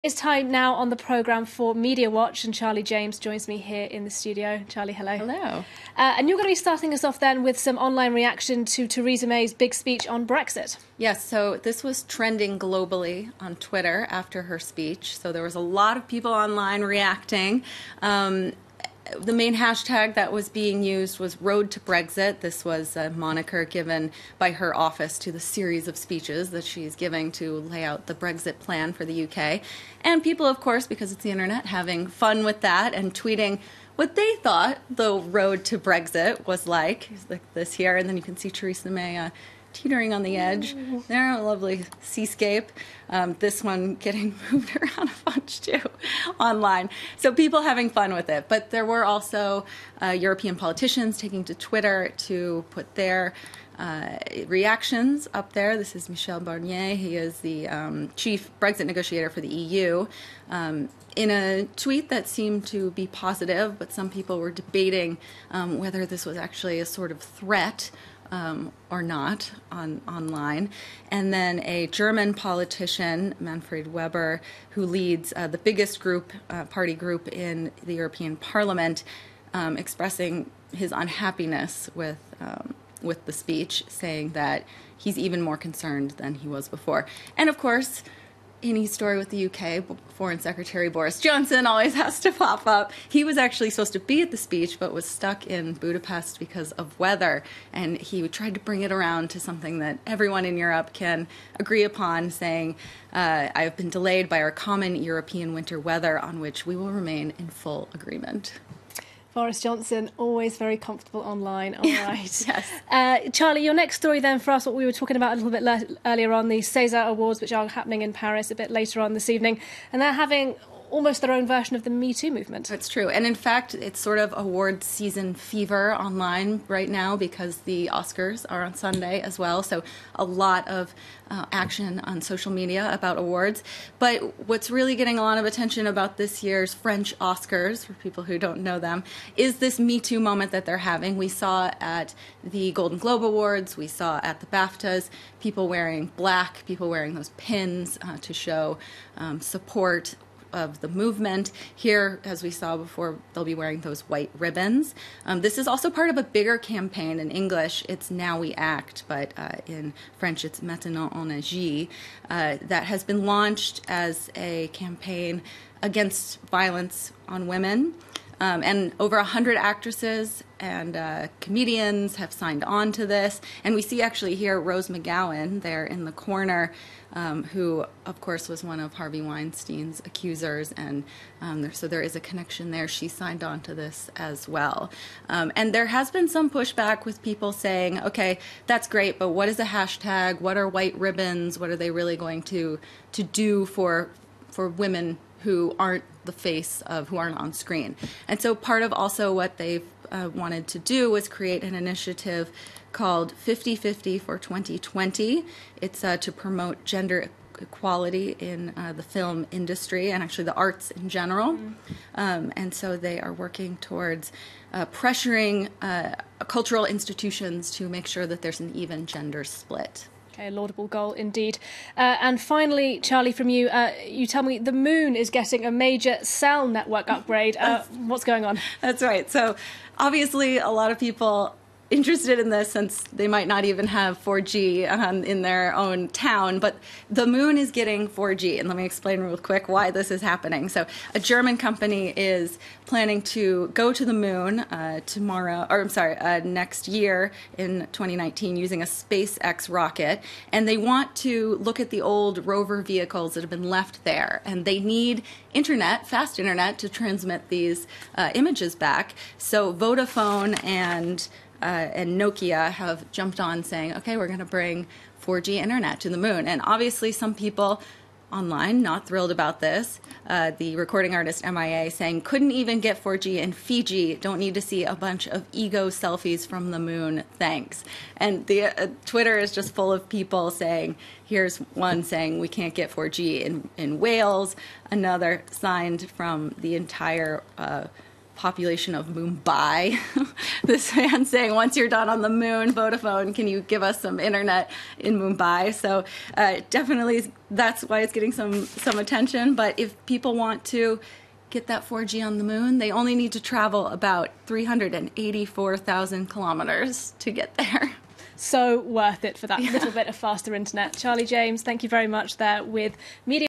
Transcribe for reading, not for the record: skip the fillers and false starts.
It's time now on the programme for Media Watch, and Charlie James joins me here in the studio. Charlie, hello. Hello. And you're going to be starting us off then with some online reaction to Theresa May's big speech on Brexit. Yes, so this was trending globally on Twitter after her speech. So there was a lot of people online reacting. The main hashtag that was being used was Road to Brexit. This was a moniker given by her office to the series of speeches that she's giving to lay out the Brexit plan for the UK. And people, of course, because it's the internet, having fun with that and tweeting what they thought the road to Brexit was like this here. And then you can see Theresa May teetering on the edge. There, a lovely seascape. This one getting moved around a bunch too online. So people having fun with it. But there were also European politicians taking to Twitter to put their reactions up there. This is Michel Barnier. He is the chief Brexit negotiator for the EU. In a tweet that seemed to be positive, but some people were debating whether this was actually a sort of threat or not online. And then a German politician, Manfred Weber, who leads the biggest party group in the European Parliament, expressing his unhappiness with the speech, saying that he's even more concerned than he was before. And of course, any story with the UK, Foreign Secretary Boris Johnson always has to pop up. He was actually supposed to be at the speech, but was stuck in Budapest because of weather. And he tried to bring it around to something that everyone in Europe can agree upon, saying, I have been delayed by our common European winter weather on which we will remain in full agreement. Boris Johnson, always very comfortable online. All right. Yes. Charlie, your next story then for us, what we were talking about a little bit earlier on, the César Awards, which are happening in Paris a bit later on this evening, and they're having almost their own version of the MeToo movement. That's true. And in fact, it's sort of award season fever online right now because the Oscars are on Sunday as well. So a lot of action on social media about awards. But what's really getting a lot of attention about this year's French Oscars, for people who don't know them, is this MeToo moment that they're having. We saw at the Golden Globe Awards, we saw at the BAFTAs, people wearing black, people wearing those pins to show support of the movement. Here, as we saw before, they'll be wearing those white ribbons. This is also part of a bigger campaign. In English, it's Now We Act, but in French, it's Maintenant on agit, that has been launched as a campaign against violence on women. And over 100 actresses and comedians have signed on to this. And we see actually here Rose McGowan there in the corner, who, of course, was one of Harvey Weinstein's accusers. And so there is a connection there. She signed on to this as well. And there has been some pushback with people saying, okay, that's great, but what is a hashtag? What are white ribbons? What are they really going to do for women who aren't the face of, who aren't on screen? And so part of also what they've wanted to do was create an initiative called 50-50 for 2020. It's to promote gender equality in the film industry and actually the arts in general. And so they are working towards pressuring cultural institutions to make sure that there's an even gender split. Okay, a laudable goal indeed. And finally, Charlie, from you, you tell me the moon is getting a major cell network upgrade. What's going on? That's right. So obviously a lot of people interested in this since they might not even have 4G in their own town, but the moon is getting 4G. And let me explain real quick why this is happening. So a German company is planning to go to the moon next year in 2019 using a SpaceX rocket. And they want to look at the old rover vehicles that have been left there. And they need internet, fast internet, to transmit these images back. So Vodafone and Nokia have jumped on saying, okay, we're going to bring 4G internet to the moon. And obviously some people online not thrilled about this. The recording artist MIA saying, couldn't even get 4G in Fiji, don't need to see a bunch of ego selfies from the moon, thanks. And the Twitter is just full of people saying, here's one saying we can't get 4G in Wales, another signed from the entire population of Mumbai. This man saying, once you're done on the moon, Vodafone, can you give us some internet in Mumbai? So definitely that's why it's getting some attention. But if people want to get that 4G on the moon, they only need to travel about 384,000 kilometers to get there. So worth it for that little bit of faster internet. Charlie James, thank you very much there with Media